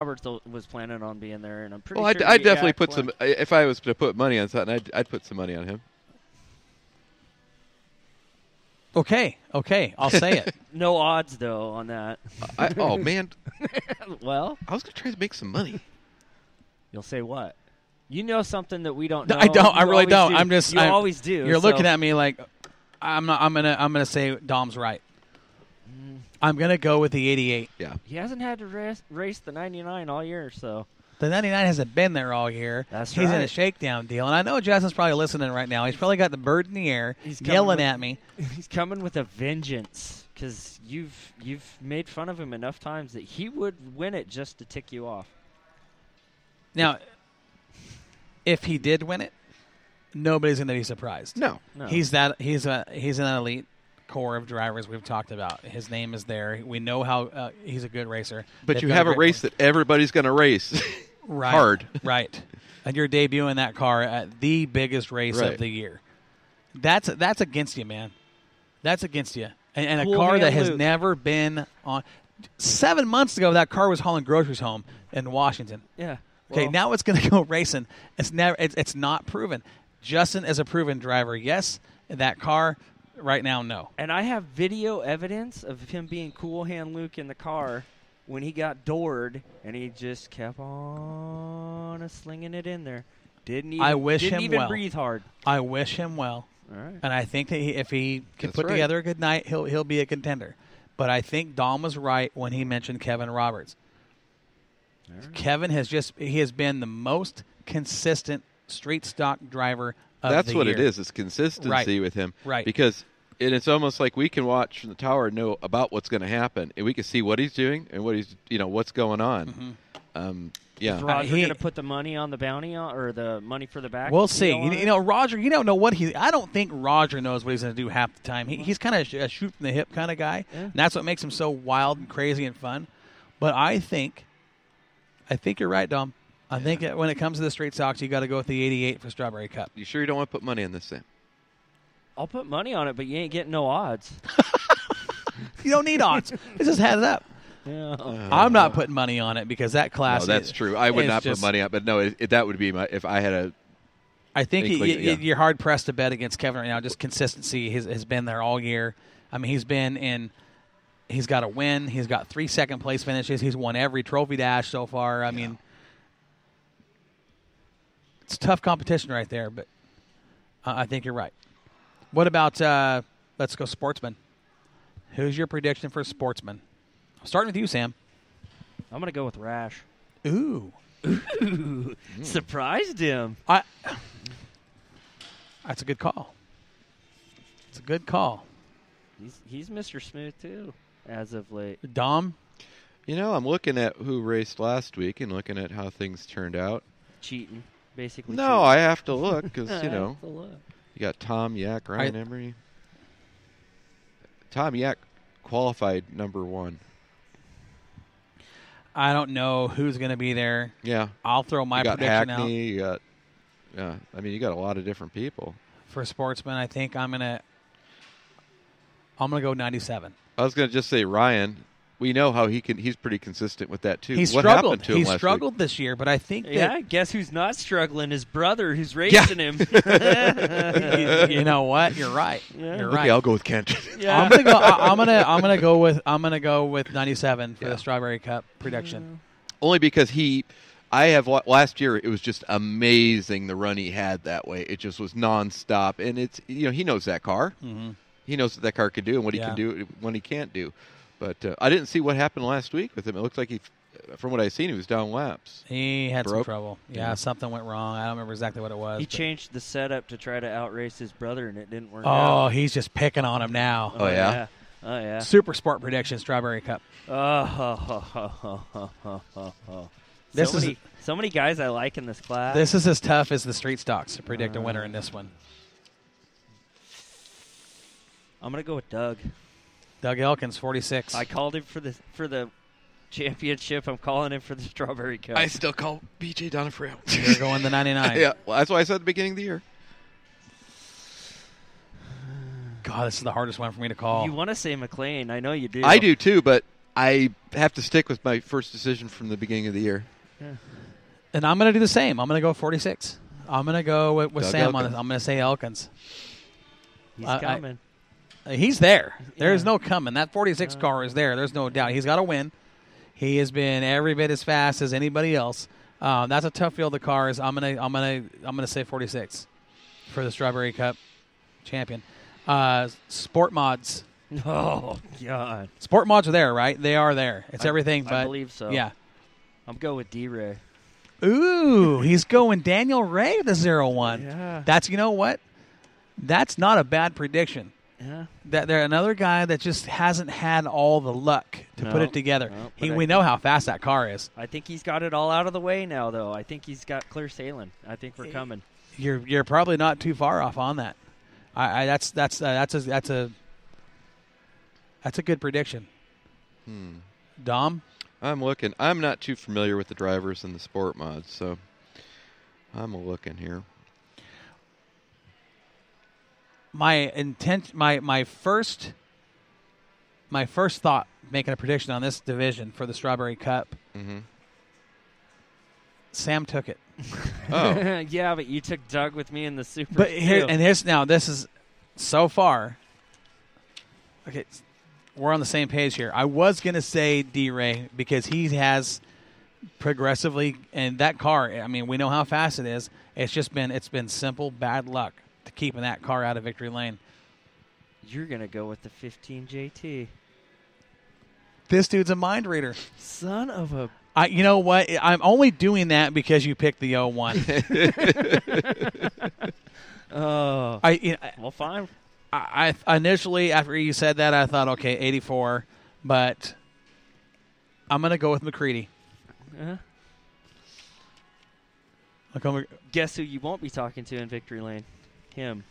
Roberts was planning on being there, and I'm pretty Well, sure I'd definitely put some. If I was to put money on something, I'd put some money on him. Okay, I'll say it. No odds, though, on that. Oh, man. Well, I was going to try to make some money. You'll say what? You know something that we don't know. I don't. I really don't. You always do. You're looking at me like I'm gonna say Dom's right. I'm gonna go with the 88. Yeah. He hasn't had to race the 99 all year, so. The 99 hasn't been there all year. That's He's right. in a shakedown deal, and I know Justin's probably listening right now. He's probably got the bird in the air, yelling at me. He's coming with a vengeance because you've made fun of him enough times that he would win it just to tick you off. Now, if he did win it, nobody's going to be surprised. No. He's an elite core of drivers we've talked about. His name is there. We know how he's a good racer. But you have a race that everybody's going to race right, hard. Right. And you're debuting that car at the biggest race of the year. That's against you, man. That's against you. And a car that has never been on. 7 months ago, that car was hauling groceries home in Washington. Yeah. Okay, now it's going to go racing. It's not proven. Justin is a proven driver. Yes, that car right now, no. And I have video evidence of him being cool hand Luke in the car when he got doored, and he just kept on slinging it in there. Didn't even breathe hard. I wish him well. All right. And I think that if he can put together a good night, he'll be a contender. But I think Dom was right when he mentioned Kevin Roberts. Right. Kevin has been the most consistent street stock driver of That's the what year. it is. It's consistency with him. Right. Because it's almost like we can watch from the tower and know about what's going to happen, and we can see what he's doing and what's going on. Mm-hmm. Is Roger going to put the money on the bounty or the money for the back? We'll see. Roger, you don't know what I don't think Roger knows what he's going to do half the time. He's kind of a shoot from the hip kind of guy. Yeah. And that's what makes him so wild and crazy and fun. But I think you're right, Dom. I think when it comes to the street stocks, you got to go with the 88 for Strawberry Cup. You sure you don't want to put money on this thing? I'll put money on it, but you ain't getting no odds. You don't need odds. It just has it up. Yeah. I'm not putting money on it because that class. No, that's true. I would not put money on it, but no, that would be if I had a. I think you're hard pressed to bet against Kevin right now. Just consistency has been there all year. I mean, he's got a win. He's got 3 second place finishes. He's won every trophy dash so far. I mean, it's tough competition right there, but I think you're right. What about let's go Sportsman? Who's your prediction for Sportsman? Starting with you, Sam. I'm going to go with Rash. Ooh. Surprised him. That's a good call. It's a good call. He's Mr. Smooth, too, as of late. Dom? I'm looking at who raced last week and looking at how things turned out. Cheating, basically. No, I have to look because, you got Tom Yak, Ryan Emery. Tom Yak qualified number 1. I don't know who's going to be there. Yeah. I'll throw my prediction out. You got you got a lot of different people. For Sportsman, I think I'm going to go 97. I was going to just say Ryan. We know how he's pretty consistent with that, too. He struggled. He struggled this year, but I think guess who's not struggling? His brother who's racing him. You know what? You're right. Yeah. You're right. Okay, I'll go with Kent. Yeah. I'm gonna go with 97 for the Strawberry Cup prediction. Only because last year it was just amazing the run he had that way. It just was nonstop, and it's he knows that car. Mm-hmm. He knows what that car can do and what he can do when he can't do. But I didn't see what happened last week with him. It looked like from what I've seen, he was down laps. He had some trouble. Yeah, something went wrong. I don't remember exactly what it was. He changed the setup to try to outrace his brother, and it didn't work out. Oh, he's just picking on him now. Oh, yeah? Oh, yeah. Super Sport prediction, Strawberry Cup. So many guys I like in this class. This is as tough as the street stocks to predict a winner in this one. I'm going to go with Doug. Doug Elkins, 46. I called him for the championship. I'm calling him for the Strawberry Cup. I still call BJ Donofrio. You're going the 99. Yeah, well, that's what I said at the beginning of the year. God, this is the hardest one for me to call. You want to say McLean. I know you do. I do, too, but I have to stick with my first decision from the beginning of the year. Yeah. And I'm going to do the same. I'm going to go 46. I'm going to go with Sam Elkins. on this. I'm going to say Elkins. He's coming. He's there. There's no coming. That 46 car is there. There's no doubt. He's got to win. He has been every bit as fast as anybody else. That's a tough field of cars. I'm gonna say 46 for the Strawberry Cup champion. Sport mods. Oh God. Sport mods are there, right? They are there. It's everything, but I believe so. Yeah. I'm going with D-Ray. Ooh, he's going Daniel Ray with the 0-1. Yeah. That's, you know what? That's not a bad prediction. Yeah. That they're another guy that just hasn't had all the luck to put it together. We know how fast that car is. I think he's got it all out of the way now, though. I think he's got clear sailing. I think we're coming. You're probably not too far off on that. That's a good prediction. Dom? I'm looking. I'm not too familiar with the drivers and the sport mods, so I'm looking here. My first thought making a prediction on this division for the Strawberry Cup. Mm-hmm. Sam took it. Oh, yeah, but you took Doug with me in the Super. But this is so far. Okay, we're on the same page here. I was gonna say D-Ray because he has progressively, and that car. I mean, we know how fast it is. It's been simple bad luck to keeping that car out of victory lane. You're going to go with the 15 JT. This dude's a mind reader. Son of a... You know what? I'm only doing that because you picked the 01. Oh. Well, fine. I initially, after you said that, I thought, okay, 84. But I'm going to go with McCready. Uh-huh. Guess who you won't be talking to in victory lane? Him.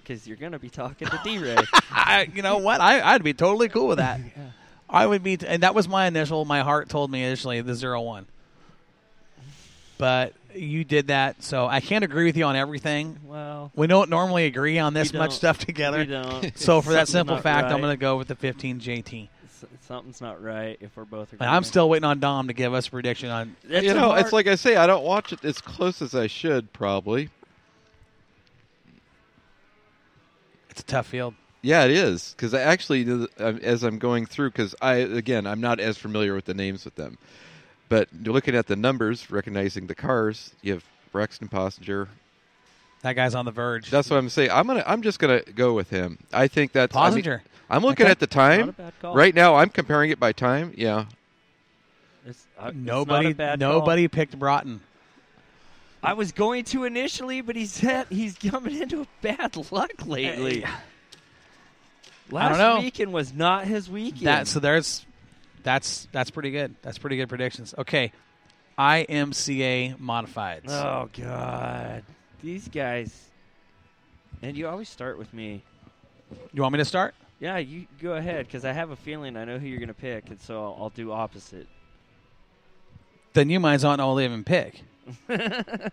Because you're going to be talking to D-Ray. You know what? I'd be totally cool with that. Yeah. I would be, and that was my heart told me initially, the 01. But you did that, so I can't agree with you on everything. Well, we don't normally agree on this much stuff together. We don't. So for that simple fact, I'm going to go with the 15 JT. Something's not right if we're both agreeing. I'm still waiting on Dom to give us a prediction on. It's like I say, I don't watch it as close as I should, probably. It's a tough field. Yeah, it is. Because actually, as I'm going through, because I'm not as familiar with the names with them. But looking at the numbers, recognizing the cars, you have Braxton Pottinger. That guy's on the verge. That's what I'm saying. I'm just gonna go with him. I think that's Pottinger. I'm looking at the time right now. I'm comparing it by time. Yeah. Nobody picked Broughton. I was going to initially, but he's coming into a bad luck lately. Last weekend was not his weekend. That's pretty good. That's pretty good predictions. Okay, IMCA modifieds. Oh God, these guys. And you always start with me. You want me to start? Yeah, you go ahead because I have a feeling I know who you're going to pick, and so I'll do opposite. Then you might as well even pick.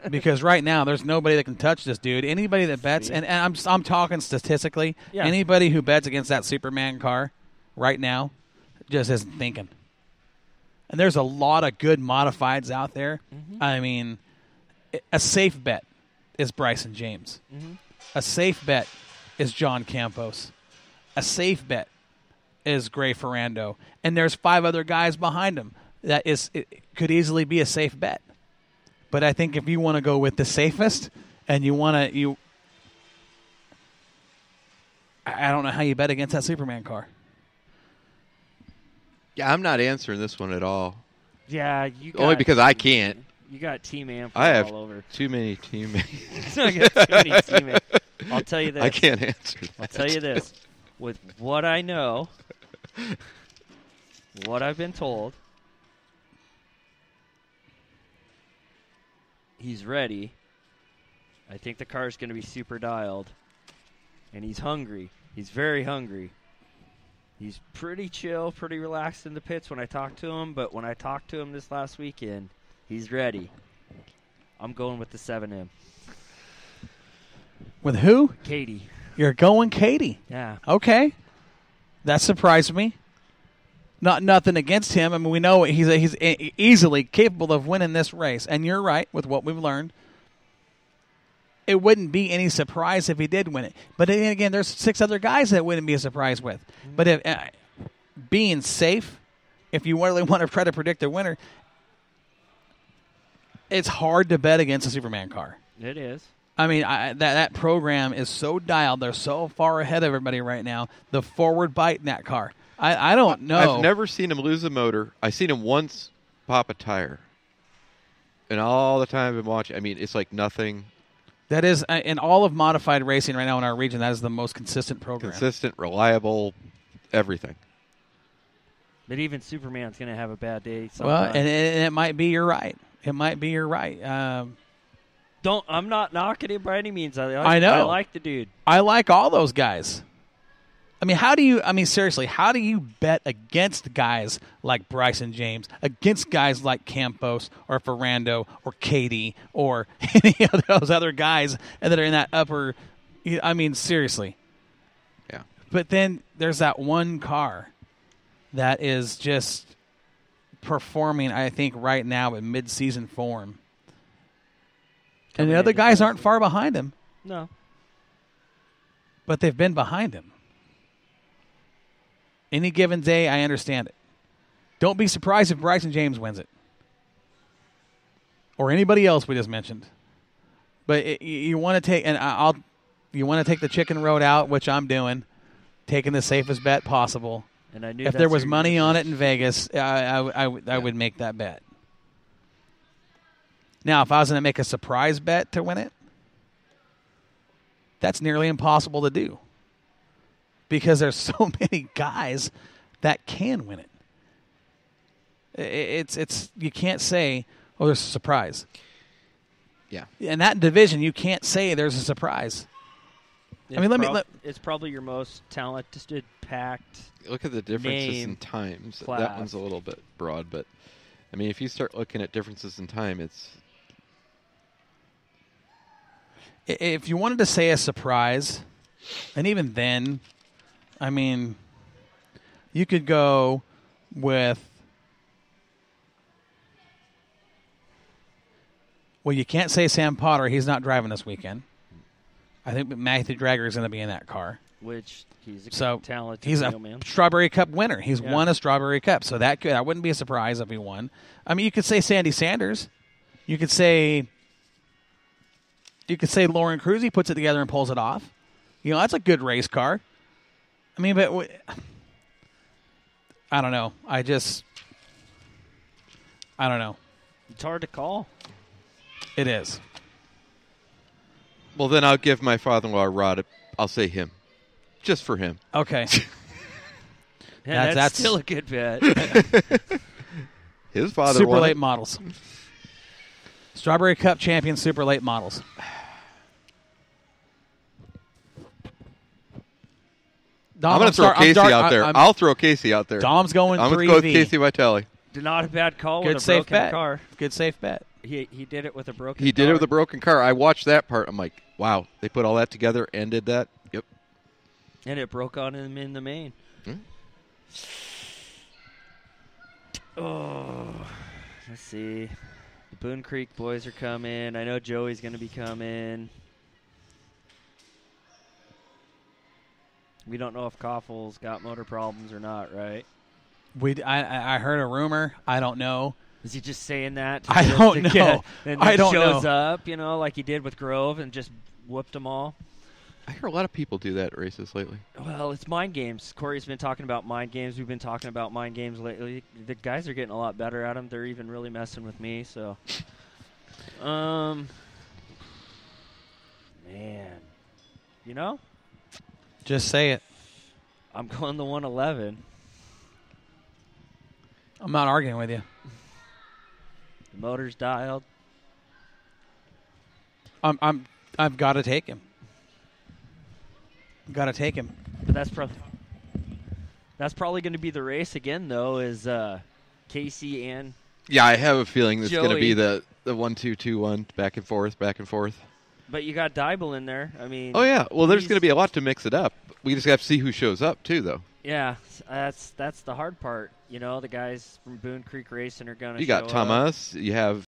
Because right now there's nobody that can touch this dude. Anybody that bets, and I'm talking statistically, anybody who bets against that Superman car right now just isn't thinking. And there's a lot of good modifieds out there. Mm-hmm. I mean, a safe bet is Bryson James. Mm-hmm. A safe bet is John Campos. A safe bet is Gray Ferrando. And there's 5 other guys behind him that could easily be a safe bet. But I think if you want to go with the safest and I don't know how you bet against that Superman car. Yeah, I'm not answering this one at all. Yeah, only because I can't. You got team amp all over. I have too many teammates. I got too many teammates. I'll tell you this. I can't answer that. I'll tell you this. With what I know, what I've been told, he's ready. I think the car's going to be super dialed. And he's hungry. He's very hungry. He's pretty chill, pretty relaxed in the pits when I talk to him. But when I talked to him this last weekend, he's ready. I'm going with the 7M. With who? Katie. You're going Katie. Yeah. Okay. That surprised me. nothing against him. I mean, we know he's easily capable of winning this race. And you're right with what we've learned. It wouldn't be any surprise if he did win it. But again, there's 6 other guys that wouldn't be a surprise with. But if being safe, if you really want to try to predict the winner, it's hard to bet against a Superman car. It is. I mean, that program is so dialed. They're so far ahead of everybody right now. The forward bite in that car. I don't know. I've never seen him lose a motor. I've seen him once pop a tire. And all the time I've been watching, I mean, it's like nothing. That is, in all of modified racing right now in our region, that is the most consistent program. Consistent, reliable, everything. But even Superman's going to have a bad day sometime. Well, and it might be you're right. It might be you're right. I'm not knocking him by any means. I know. I like the dude. I like all those guys. I mean, seriously, how do you bet against guys like Bryson James, against guys like Campos or Ferrando or Katie or any of those other guys that are in that upper? I mean, seriously. Yeah. But then there's that one car that is just performing, I think, right now in mid-season form. And the other guys aren't far behind him. No. But they've been behind him. Any given day, I understand it. Don't be surprised if Bryson James wins it. Or anybody else we just mentioned. But you want to take you want to take the chicken road out, which I'm doing, taking the safest bet possible. And I knew if there was money on it in Vegas, I would make that bet. Now, if I was going to make a surprise bet to win it, that's nearly impossible to do. Because there's so many guys that can win it. It's you can't say, oh, there's a surprise. Yeah. In that division, you can't say there's a surprise. It's probably your most talented, packed. Look at the differences in times. Class. That one's a little bit broad, but I mean, if you start looking at differences in time, it's. If you wanted to say a surprise, and even then. I mean, you could go with, well, you can't say Sam Potter. He's not driving this weekend. I think Matthew Drager is going to be in that car. Which he's a talented he's a man. Strawberry Cup winner. He's won a Strawberry Cup, so that wouldn't be a surprise if he won. I mean, you could say Sandy Sanders. You could say Lauren Cruz. He puts it together and pulls it off. You know, that's a good race car. I mean, but I don't know. I don't know. It's hard to call. It is. Well, then I'll give my father-in-law a rod. I'll say him. Just for him. Okay. Yeah, that's still a good bet. His father Super won late it. models. Strawberry Cup champion super late models. Dom, I'm going to throw Casey out there. I'll throw Casey out there. Dom's going 3V. I'm going to go with Casey Vitale. Not a bad call Good with a broken bet. car. Good safe bet. He did it with a broken car. He did it with a broken car. I watched that part. I'm like, wow, they put all that together and did that? Yep. And it broke on him in the main. Oh, let's see. The Boone Creek boys are coming. I know Joey's going to be coming. We don't know if Koffel's got motor problems or not, right? I heard a rumor. I don't know. Is he just saying that? I don't know. And I don't shows know. up, you know, like he did with Grove and just whooped them all. I hear a lot of people do that at races lately. Well, it's mind games. Corey's been talking about mind games. We've been talking about mind games lately. The guys are getting a lot better at them. They're even really messing with me. So, man, you know, just say it. I'm going the 111. I'm not arguing with you. The motor's dialed. I've got to take him. Got to take him. But that's probably going to be the race again, though. Is Casey and yeah, I have a feeling it's going to be Joey. the 1-2-2-1 back and forth, back and forth. But you got Dybel in there. I mean, oh yeah. Well, there's going to be a lot to mix it up. We just have to see who shows up too, though. Yeah, that's the hard part. You know, the guys from Boone Creek Racing are going to. You got Thomas. You have